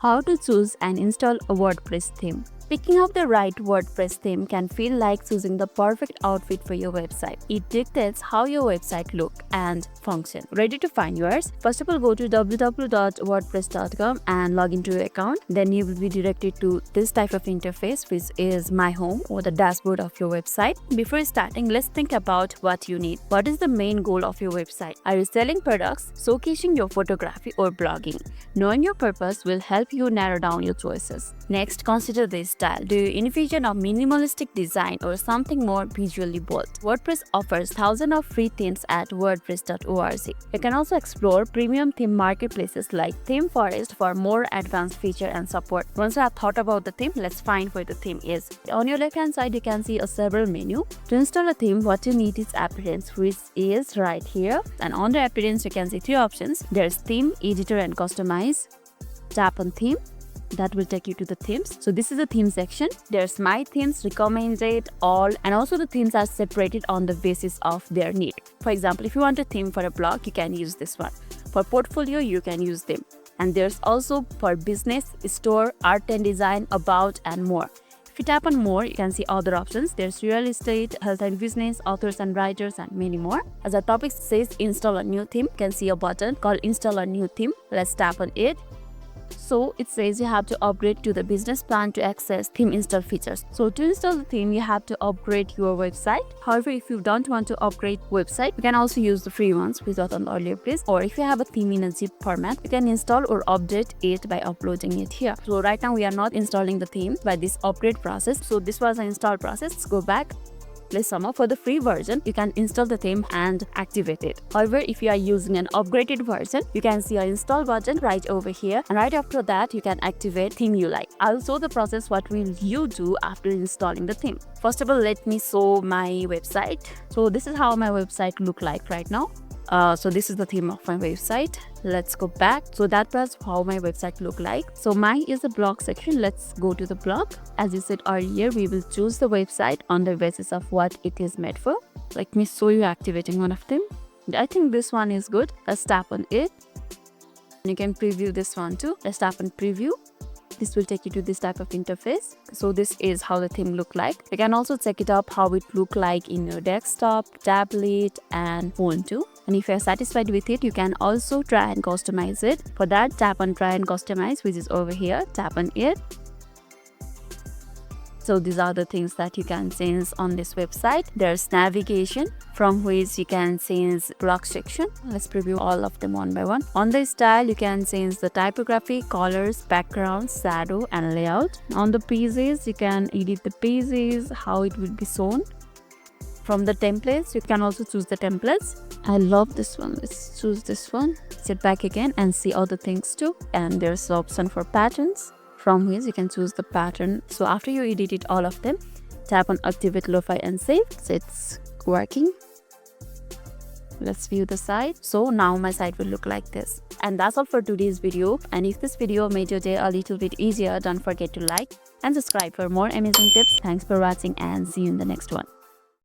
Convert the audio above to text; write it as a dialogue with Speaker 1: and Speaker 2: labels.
Speaker 1: How to choose and install a WordPress theme. Picking up the right WordPress theme can feel like choosing the perfect outfit for your website. It dictates how your website look and function. Ready to find yours? First of all, go to www.wordpress.com and log into your account. Then you will be directed to this type of interface, which is My Home or the dashboard of your website. Before starting, let's think about what you need. What is the main goal of your website? Are you selling products, showcasing your photography, or blogging? Knowing your purpose will help you narrow down your choices. Next, consider this style. Do you envision a minimalistic design or something more visually bold? WordPress offers thousands of free themes at wordpress.org. You can also explore premium theme marketplaces like Theme Forest for more advanced feature and support. Once you have thought about the theme, let's find where the theme is. On your left hand side, you can see a several menu. To install a theme, what you need is appearance, which is right here. And under appearance, you can see three options. There's theme, editor, and customize. Tap on theme. That will take you to the themes. So this is the theme section. There's my themes, recommended, all, and also the themes are separated on the basis of their need. For example, if you want a theme for a blog, you can use this one. For portfolio, you can use them. And there's also for business, store, art and design, about, and more. If you tap on more, you can see other options. There's real estate, health and business, authors and writers, and many more. As our topic says install a new theme, you can see a button called install a new theme. Let's tap on it. So it says you have to upgrade to the business plan to access theme install features. So to install the theme, you have to upgrade your website. However, if you don't want to upgrade website, you can also use the free ones we got on the earlier place. Or if you have a theme in a zip format, you can install or update it by uploading it here. So right now we are not installing the theme by this upgrade process. So this was an install process. Let's go back. Let's sum up. For the free version, you can install the theme and activate it. However, if you are using an upgraded version, you can see an install button right over here, and right after that you can activate theme you like. I'll show the process what will you do after installing the theme. First of all, let me show my website. So this is how my website look like right now. So this is the theme of my website. Let's go back. So that was how my website look like. So mine is a blog section. Let's go to the blog. As you said earlier, we will choose the website on the basis of what it is made for. Let me show you activating one of them. I think this one is good. Let's tap on it. You can preview this one too. Let's tap on preview. This will take you to this type of interface. So this is how the theme look like. You can also check it up how it look like in your desktop, tablet, and phone too. And if you're satisfied with it, you can also try and customize it. For that, tap on try and customize, which is over here. Tap on it. So these are the things that you can change on this website. There's navigation, from which you can change blog section. Let's preview all of them one by one. On the style, you can change the typography, colors, background, shadow, and layout. On the pages, you can edit the pages, how it will be shown. From the templates, you can also choose the templates. I love this one. Let's choose this one. Sit back again and see other things too. And there's the option for patterns, from which you can choose the pattern. So after you edit all of them, tap on activate lo-fi and save. So it's working. Let's view the site. So now my site will look like this. And that's all for today's video. And if this video made your day a little bit easier, don't forget to like and subscribe for more amazing tips. Thanks for watching and see you in the next one.